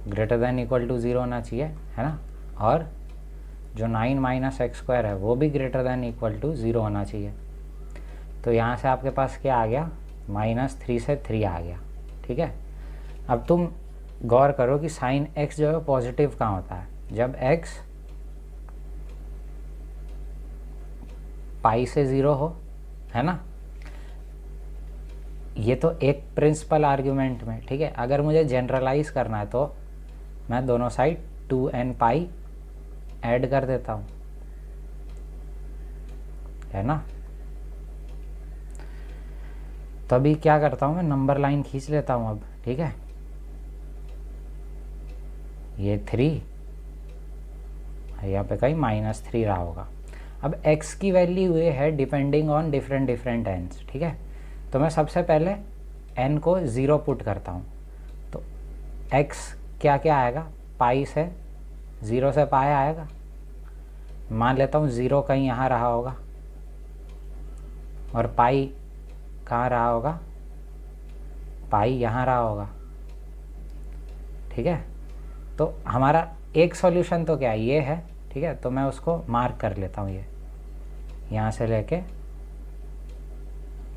> 0 होना चाहिए, है ना, और जो 9 - x² है वो भी > 0 होना चाहिए। तो यहाँ से आपके पास क्या आ गया, -3 से 3 आ गया, ठीक है। अब तुम गौर करो कि sin x जो है पॉजिटिव कहाँ होता है, जब x पाई से 0 हो, है ना। ये तो एक प्रिंसिपल आर्ग्यूमेंट में, ठीक है। अगर मुझे जनरलाइज करना है तो मैं दोनों साइड 2n पाई ऐड कर देता हूँ, है ना। तो अभी क्या करता हूँ मैं, नंबर लाइन खींच लेता हूँ अब, ठीक है। ये 3 यहाँ पे कहीं -3 रहा होगा। अब x की वैल्यू हुई है डिपेंडिंग ऑन डिफरेंट एंड्स, ठीक है। तो मैं सबसे पहले n को 0 पुट करता हूँ, तो x क्या क्या आएगा, पाई से 0 से पाई आएगा। मान लेता हूँ 0 कहीं यहाँ रहा होगा और पाई कहाँ रहा होगा, पाई यहाँ रहा होगा, ठीक है। तो हमारा एक सॉल्यूशन तो क्या ये है, ठीक है। तो मैं उसको मार्क कर लेता हूँ, ये यहाँ से लेके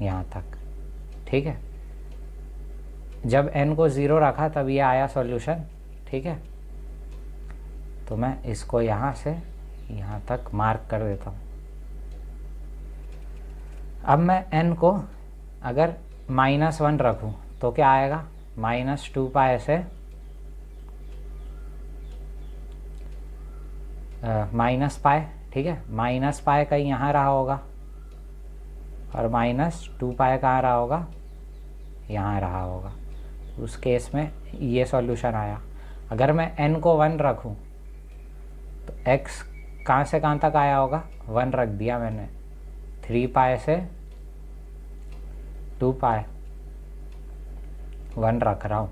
यहाँ तक, ठीक है। जब n को 0 रखा तब ये आया सॉल्यूशन, ठीक है। तो मैं इसको यहाँ से यहाँ तक मार्क कर देता हूँ। अब मैं n को अगर -1 रखूँ तो क्या आएगा, -2 पाई से -पाई, ठीक है। -पाई कहीं यहाँ रहा होगा और माइनस 2 पाई कहाँ रहा होगा, यहाँ रहा होगा। उस केस में ये सॉल्यूशन आया। अगर मैं n को 1 रखूँ तो x कहाँ से कहाँ तक आया होगा, 1 रख दिया मैंने, 3 पाई से 2 पाई, 1 रख रहा हूँ।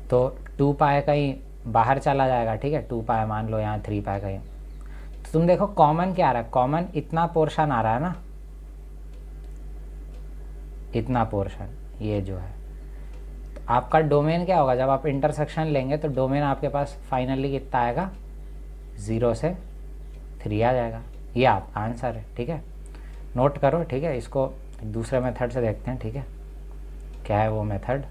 तो 2 पाई कहीं बाहर चला जाएगा, ठीक है, 2 पाई मान लो, यहाँ 3 पाई कहीं। तो तुम देखो कॉमन क्या आ रहा है, कॉमन इतना पोर्शन आ रहा है ना, इतना पोर्शन ये जो है। तो आपका डोमेन क्या होगा, जब आप इंटरसेक्शन लेंगे तो डोमेन आपके पास फाइनली कितना आएगा, 0 से 3 आ जाएगा। ये आपका आंसर है, ठीक है, नोट करो, ठीक है। इसको दूसरे मेथड से देखते हैं, ठीक है, क्या है वो मेथड।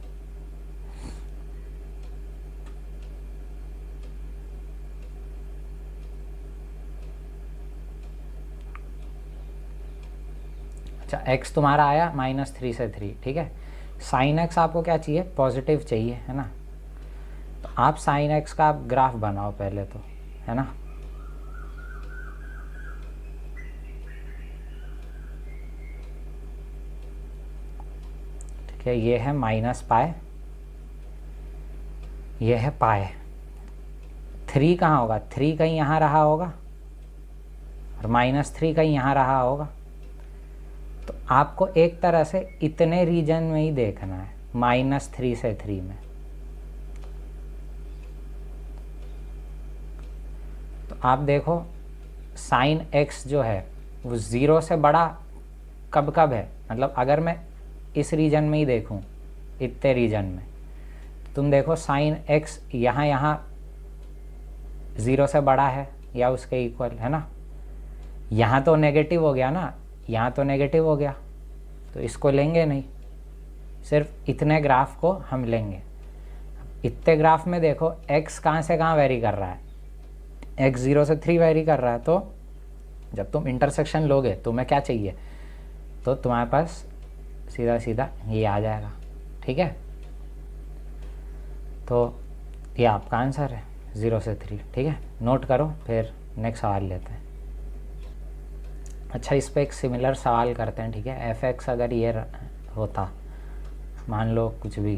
अच्छा, x तुम्हारा आया -3 से 3, ठीक है। साइन x आपको क्या चाहिए, पॉजिटिव चाहिए, है ना। तो आप साइन x का आप ग्राफ बनाओ पहले तो, है ना। ठीक है, ये है -पाई, ये है पाई। 3 कहाँ होगा, 3 कहीं यहाँ रहा होगा, और -3 कहीं यहाँ रहा होगा। तो आपको एक तरह से इतने रीजन में ही देखना है, -3 से 3 में। तो आप देखो साइन x जो है वो 0 से बड़ा कब कब है, मतलब अगर मैं इस रीजन में ही देखूं, इतने रीजन में, तुम देखो साइन x यहाँ 0 से बड़ा है या उसके इक्वल, है ना। यहाँ तो नेगेटिव हो गया ना, यहाँ तो नेगेटिव हो गया, तो इसको लेंगे नहीं, सिर्फ इतने ग्राफ को हम लेंगे। इतने ग्राफ में देखो x कहाँ से कहाँ वेरी कर रहा है, x 0 से 3 वेरी कर रहा है। तो जब तुम इंटरसेक्शन लोगे तुम्हें क्या चाहिए, तो तुम्हारे पास सीधा सीधा ये आ जाएगा, ठीक है। तो ये आपका आंसर है, 0 से 3, ठीक है, नोट करो। फिर नेक्स्ट सवाल लेते हैं। अच्छा, इस पे एक सिमिलर सवाल करते हैं, ठीक है। f(x) अगर ये होता, मान लो कुछ भी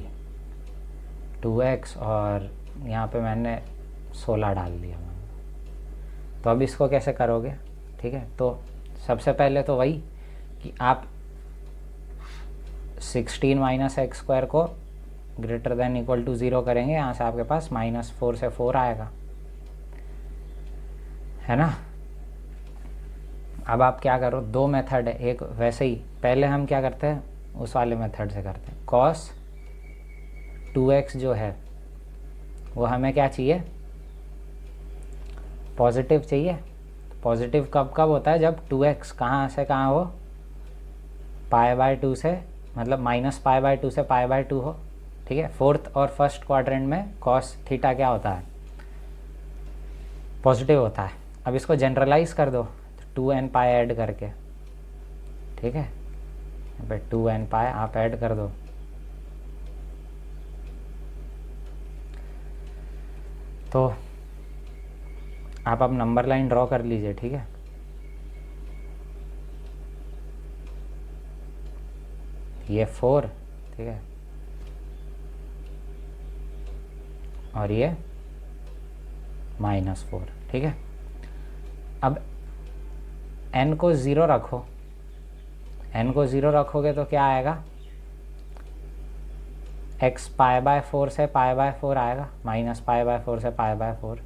2x, और यहाँ पे मैंने 16 डाल दिया, मान लो। तो अब इसको कैसे करोगे, ठीक है। तो सबसे पहले तो वही कि आप 16 - x² को ग्रेटर देन इक्वल टू 0 करेंगे। यहाँ से आपके पास -4 से 4 आएगा, है ना। अब आप क्या करो, दो मेथड है, एक वैसे ही पहले हम क्या करते हैं उस वाले मेथड से करते हैं। cos 2x जो है वो हमें क्या चाहिए, पॉजिटिव चाहिए। पॉजिटिव कब कब होता है, जब 2x कहाँ से कहाँ हो, π/2 से, मतलब -π/2 से π/2 हो, ठीक है। फोर्थ और फर्स्ट क्वाड्रेंट में cos थीटा क्या होता है, पॉजिटिव होता है। अब इसको जनरलाइज कर दो, 2nπ ऐड करके, ठीक है, यहाँ पे 2nπ आप ऐड कर दो। तो आप अब नंबर लाइन ड्रॉ कर लीजिए, ठीक है। ये 4, ठीक है, और ये -4, ठीक है। अब n को 0 रखो, n को 0 रखोगे तो क्या आएगा, x π/4 से π/4 आएगा, -π/4 से π/4,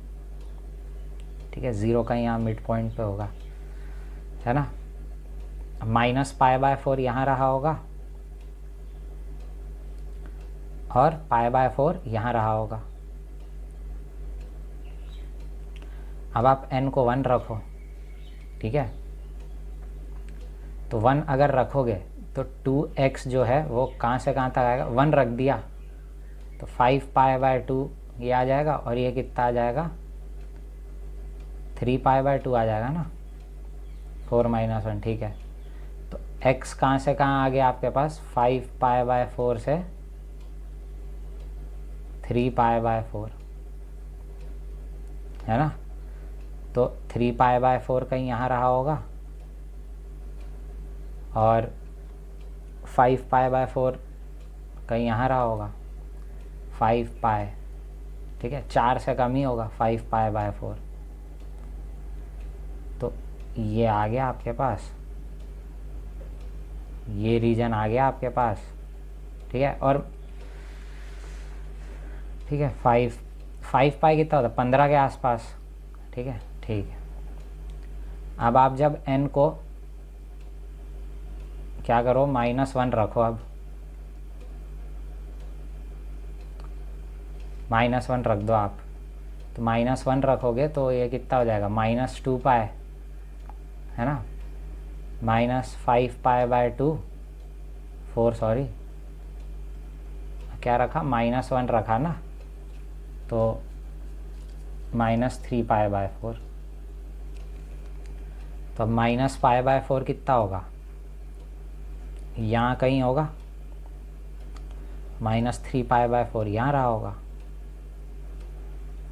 ठीक है। 0 का यहाँ मिड पॉइंट पे होगा, है ना। -π/4 यहाँ रहा होगा, और π/4 यहाँ रहा होगा। अब आप n को 1 रखो, ठीक है। तो 1 अगर रखोगे तो 2x जो है वो कहाँ से कहाँ तक आएगा, 1 रख दिया तो 5π/2 ये आ जाएगा, और ये कितना आ जाएगा, 3π/2 आ जाएगा ना, 4 - 1, ठीक है। तो x कहाँ से कहाँ आ गया आपके पास, 5π/4 से 3π/4, है ना। तो 3π/4 कहीं यहाँ रहा होगा और 5π/4 कहीं यहाँ रहा होगा, 5π, ठीक है, 4 से कम ही होगा 5π/4। तो ये आ गया आपके पास, ये रीजन आ गया आपके पास, ठीक है। और ठीक है, 5π कितना होता है, 15 के आसपास, ठीक है, ठीक है। अब आप जब n को क्या करो, -1 रखो, अब -1 रख दो आप, तो -1 रखोगे तो ये कितना हो जाएगा, -2π, है ना, -5π/2, 4 सॉरी, क्या रखा, -1 रखा ना, तो -3π/4। तो अब -π/4 कितना होगा, यहाँ कहीं होगा, -3π/4 यहाँ रहा होगा,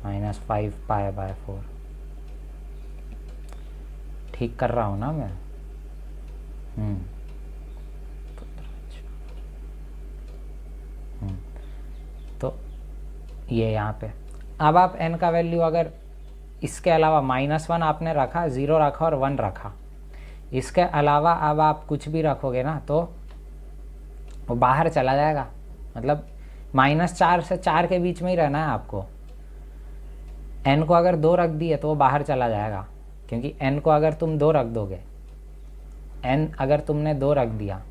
-5π/4। ठीक कर रहा हूँ ना मैं? तो ये यहाँ पे अब आप n का वैल्यू अगर इसके अलावा -1 आपने रखा, 0 रखा और 1 रखा, इसके अलावा अब आप कुछ भी रखोगे ना तो वो बाहर चला जाएगा। मतलब -4 से 4 के बीच में ही रहना है आपको। n को अगर 2 रख दिए तो वो बाहर चला जाएगा, क्योंकि n को अगर तुम 2 रख दोगे, n अगर तुमने 2 रख दिया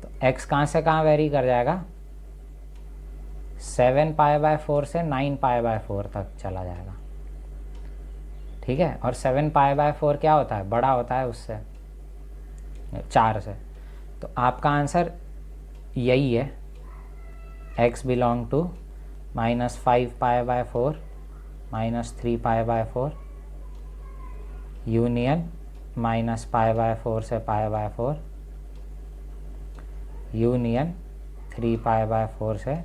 तो x कहाँ से कहाँ वेरी कर जाएगा, 7π/4 से 9π/4 तक चला जाएगा, ठीक है। और 7π/4 क्या होता है, बड़ा होता है उससे, 4 से। तो आपका आंसर यही है, x बिलोंग टू -5π/4 -3π/4 यूनियन -π/4 से π/4 यूनियन 3π/4 से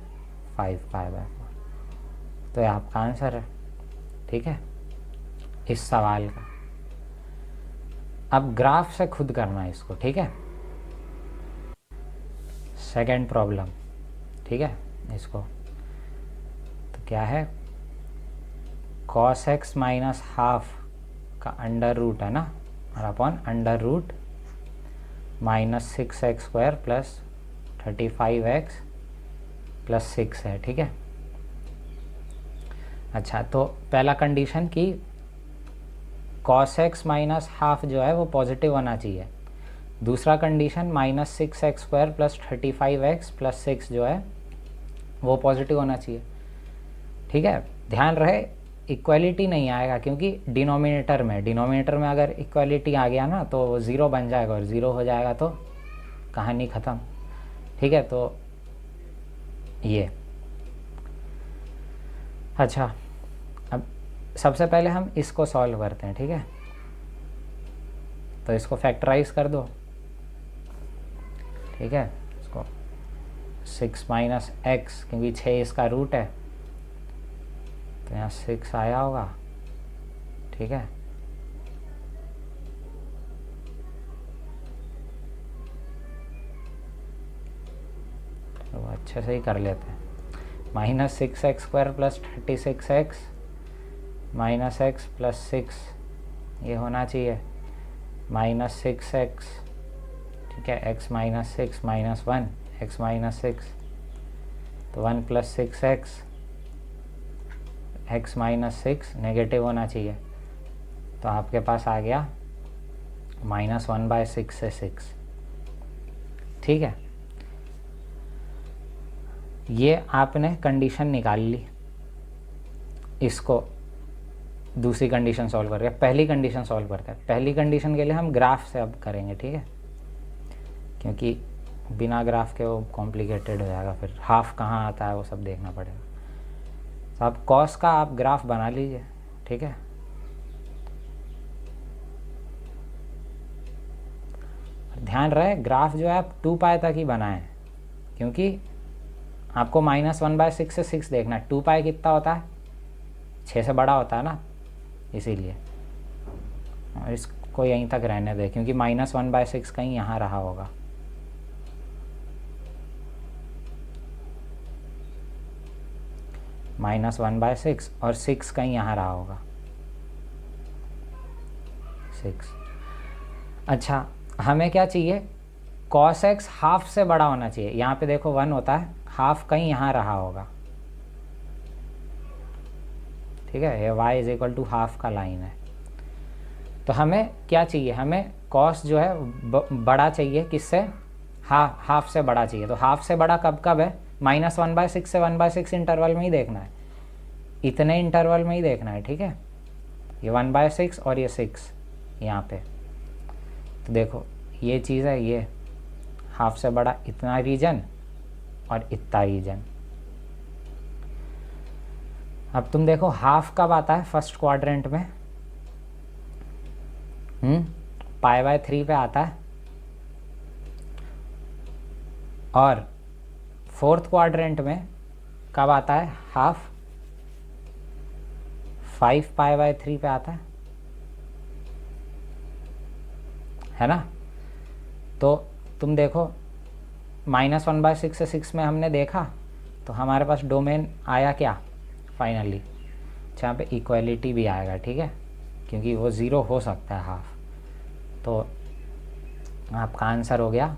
5π/4। तो ये आपका आंसर है, ठीक है, इस सवाल का। अब ग्राफ से खुद करना है इसको, ठीक है। सेकंड प्रॉब्लम, ठीक है, इसको तो क्या है, cos x -12 का अंडर रूट है ना, और upon under root -6x² plus 35x plus 6 है, ठीक है। अच्छा, तो पहला कंडीशन कि cos x -12 जो है वो पॉजिटिव होना चाहिए। दूसरा condition -6x² plus 35x plus 6 जो है वो पॉजिटिव होना चाहिए, ठीक है। ध्यान रहे इक्वलिटी नहीं आएगा, क्योंकि डिनोमिनेटर में अगर इक्वलिटी आ गया ना तो 0 बन जाएगा, और 0 हो जाएगा तो कहानी ख़त्म, ठीक है। तो ये अच्छा, अब सबसे पहले हम इसको सॉल्व करते हैं, ठीक है। तो इसको फैक्टराइज कर दो, ठीक है। इसको 6 - x, क्योंकि 6 इसका रूट है तो यहाँ 6 आया होगा, ठीक है। तो अच्छे से ही कर लेते हैं, -6x² plus 36x -x plus 6 ये होना चाहिए, -6x, ठीक है, x -6 -1 x -6, तो 1 + 6x, x -6 नेगेटिव होना चाहिए, तो आपके पास आ गया -1/6 से 6, ठीक है। ये आपने कंडीशन निकाल ली, इसको दूसरी कंडीशन सॉल्व करके पहली कंडीशन सॉल्व करते हैं। पहली कंडीशन के लिए हम ग्राफ से अब करेंगे, ठीक है, क्योंकि बिना ग्राफ के वो कॉम्प्लिकेटेड हो जाएगा, फिर हाफ कहाँ आता है वो सब देखना पड़ेगा। तो आप कॉस का आप ग्राफ बना लीजिए, ठीक है। ध्यान रहे ग्राफ जो है आप 2π तक ही बनाएं, क्योंकि आपको -1/6 से 6 देखना है। 2π कितना होता है, 6 से बड़ा होता है ना, इसीलिए। और इसको यहीं तक रहने दे, क्योंकि -1/6 कहीं यहाँ रहा होगा। -1/6 और 6 कहीं यहाँ रहा होगा, 6। अच्छा, हमें क्या चाहिए, cos x हाफ से बड़ा होना चाहिए। यहाँ पे देखो 1 होता है, हाफ कहीं यहाँ रहा होगा, ठीक है, ये y is equal to half का लाइन है। तो हमें क्या चाहिए, हमें cos जो है बड़ा चाहिए, किससे, हाफ से बड़ा चाहिए। तो हाफ से बड़ा कब कब है, -1/6 से 1/6 इंटरवल में ही देखना है, इतने इंटरवल में ही देखना है, ठीक है। ये 1/6 और ये 6 यहाँ पे, तो देखो ये चीज़ है, ये हाफ से बड़ा इतना रीजन और इतना रीजन। अब तुम देखो हाफ कब आता है फर्स्ट क्वाड्रेंट में, π/3 पे आता है, और फोर्थ क्वाड्रेंट में कब आता है, हाफ 5π/3 पे आता है ना। तो तुम देखो -1/6 से 6 में हमने देखा, तो हमारे पास डोमेन आया क्या फाइनली, जहाँ पे इक्वलिटी भी आएगा, ठीक है, क्योंकि वो 0 हो सकता है हाफ। तो आपका आंसर हो गया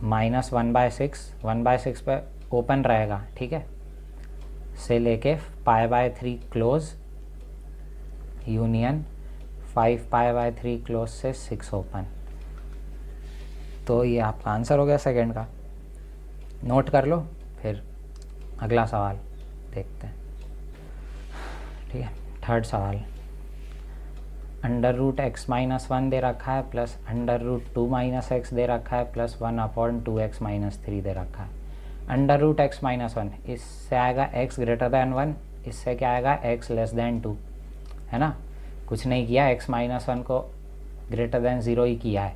-1/6, 1/6 पे ओपन रहेगा, ठीक है, से लेके π/3 क्लोज यूनियन 5π/3 क्लोज से 6 ओपन। तो ये आपका आंसर हो गया सेकंड का। नोट कर लो, फिर अगला सवाल देखते हैं, ठीक है। थर्ड सवाल, √x-1 दे रखा है, प्लस √2-x दे रखा है, प्लस 1/2x-3 दे रखा है। √x-1 इससे आएगा x ग्रेटर दैन 1, इससे क्या आएगा x लेस दैन 2, है ना। कुछ नहीं किया, x-1 को ग्रेटर दैन 0 ही किया है,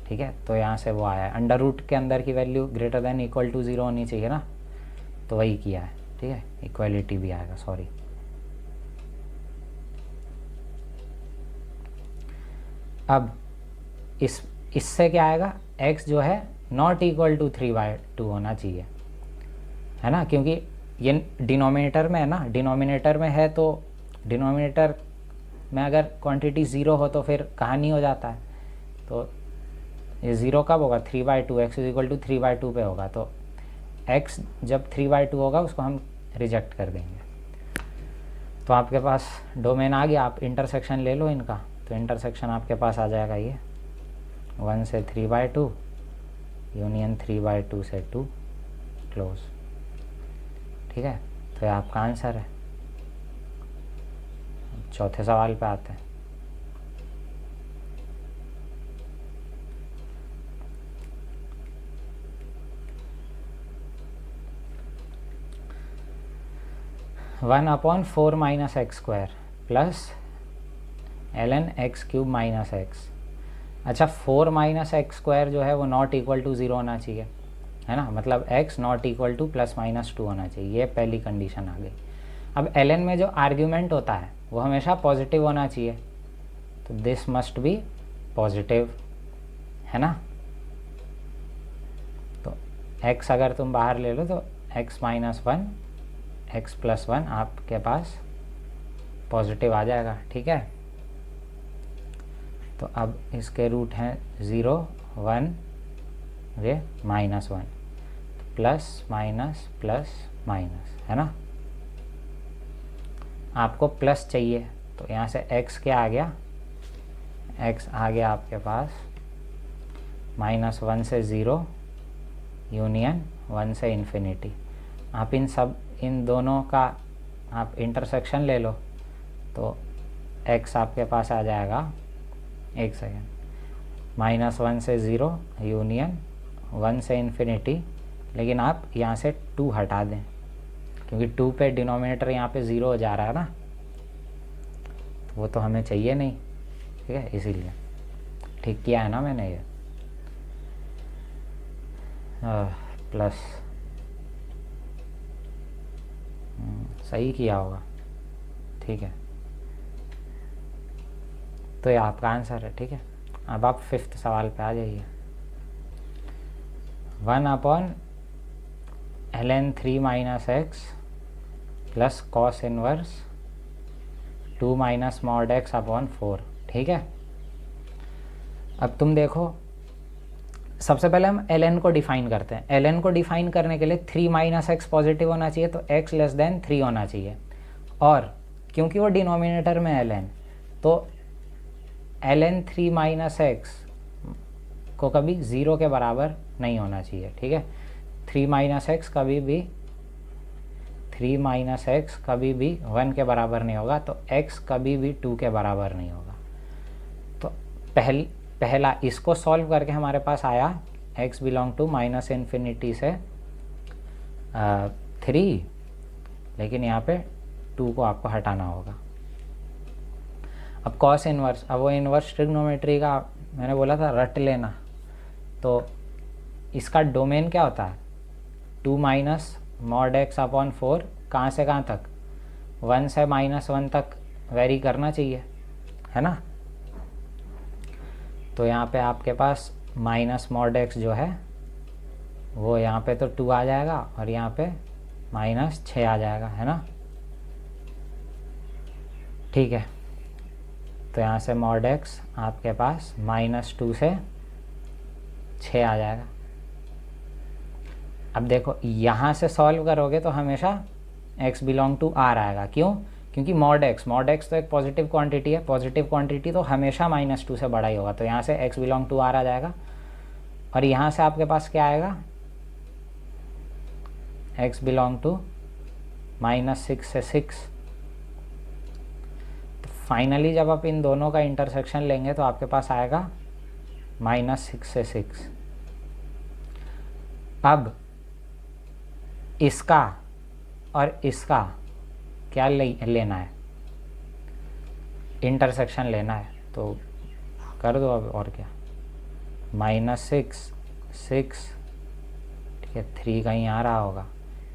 ठीक है। तो यहाँ से वो आया है, अंडर रूट के अंदर की value greater than equal to 0 होनी चाहिए ना, तो वही किया है, ठीक है। इक्वलिटी भी आएगा, सॉरी। अब इससे क्या आएगा, x जो है नॉट इक्वल टू 3/2 होना चाहिए, है ना, क्योंकि ये डिनोमिनेटर में है ना, डिनोमिनेटर में है, तो डिनोमिनेटर में अगर क्वांटिटी 0 हो तो फिर कहानी हो जाता है। तो ये 0 कब होगा, 3/2, x इज इक्वल टू 3/2 पे होगा, तो x जब 3/2 होगा उसको हम रिजेक्ट कर देंगे। तो आपके पास डोमेन आ गया, आप इंटरसेक्शन ले लो इनका, तो इंटरसेक्शन आपके पास आ जाएगा ये 1 से 3/2 यूनियन 3/2 से 2 क्लोज, ठीक है। तो ये आपका आंसर है। चौथे सवाल पे आते हैं। (1/4 - x² plus ln x³ - x। अच्छा, 4 - x² जो है वो नॉट इक्वल टू 0 होना चाहिए, है ना, मतलब x नॉट इक्वल टू +-2 होना चाहिए, ये पहली कंडीशन आ गई। अब ln में जो आर्ग्यूमेंट होता है वो हमेशा पॉजिटिव होना चाहिए, तो दिस मस्ट बी पॉजिटिव, है ना। तो x अगर तुम बाहर ले लो तो x-1 x+1 आपके पास पॉजिटिव आ जाएगा, ठीक है। तो अब इसके रूट हैं 0, 1 ये -1, प्लस माइनस प्लस माइनस, है ना। आपको प्लस चाहिए, तो यहाँ से x क्या आ गया, x आ गया आपके पास -1 से 0 यूनियन 1 से इन्फिनिटी। आप इन दोनों का आप इंटरसेक्शन ले लो, तो x आपके पास आ जाएगा, एक सेकेंड, -1 से 0 यूनियन 1 से इन्फिनिटी, लेकिन आप यहाँ से 2 हटा दें, क्योंकि 2 पे डिनोमिनेटर यहाँ पे 0 हो जा रहा है ना, तो वो तो हमें चाहिए नहीं, ठीक है, इसीलिए ठीक किया है ना मैंने ये। प्लस सही किया होगा, ठीक है। तो ये आपका आंसर है, ठीक है। अब आप 5th सवाल पे आ जाइए। 1/ln3 minus x plus cos inverse 2 minus mod x upon 4, ठीक है। अब तुम देखो, सबसे पहले हम ln को डिफाइन करते हैं। ln को डिफाइन करने के लिए 3 माइनस एक्स पॉजिटिव होना चाहिए, तो x लेस देन 3 होना चाहिए। और क्योंकि वो डिनोमिनेटर में ln, तो ln 3 माइनस एक्स को कभी 0 के बराबर नहीं होना चाहिए, ठीक है। 3 माइनस एक्स कभी भी 1 के बराबर नहीं होगा, तो x कभी भी 2 के बराबर नहीं होगा। तो पहला इसको सॉल्व करके हमारे पास आया x बिलोंग टू -∞ से 3, लेकिन यहाँ पे 2 को आपको हटाना होगा। अब कॉस इनवर्स, अब वो इनवर्स ट्रिग्नोमेट्री का मैंने बोला था रट लेना, तो इसका डोमेन क्या होता है, 2 माइनस मॉड एक्स अपॉन 4, कहाँ से कहाँ तक, 1 से -1 तक वेरी करना चाहिए, है ना। तो यहाँ पे आपके पास माइनस मॉड एक्स जो है वो यहाँ पे तो 2 आ जाएगा, और यहाँ पे -6 आ जाएगा, है ना, ठीक है। तो यहाँ से मॉड एक्स आपके पास -2 से 6 आ जाएगा। अब देखो यहाँ से सॉल्व करोगे तो हमेशा x बिलोंग टू r आएगा। क्यों? क्योंकि मॉड x तो एक पॉजिटिव क्वांटिटी है, पॉजिटिव क्वांटिटी तो हमेशा -2 से बड़ा ही होगा, तो यहाँ से x बिलोंग टू r आ जाएगा। और यहाँ से आपके पास क्या आएगा, x बिलोंग टू -6 से 6। तो फाइनली जब आप इन दोनों का इंटरसेक्शन लेंगे तो आपके पास आएगा -6 से 6। अब इसका और इसका क्या लेना है, इंटरसेक्शन लेना है, तो कर दो अब, और क्या, -6 6, ठीक है, 3 कहीं आ रहा होगा,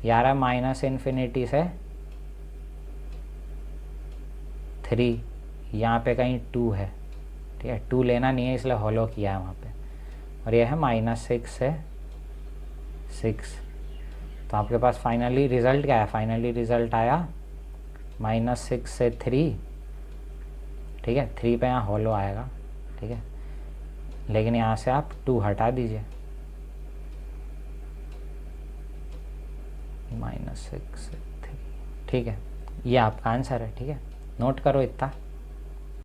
यार -∞ से 3, यहाँ पे कहीं 2 है, ठीक है, 2 लेना नहीं है इसलिए हॉलो किया है वहाँ पे, और यह है -6 से 6। तो आपके पास फाइनली रिज़ल्ट क्या है, फाइनली रिज़ल्ट आया -6 से 3, ठीक है, 3 पे यहाँ हॉलो आएगा, ठीक है, लेकिन यहाँ से आप 2 हटा दीजिए, -6 से 3, ठीक है, ये आपका आंसर है, ठीक है, नोट करो इतना।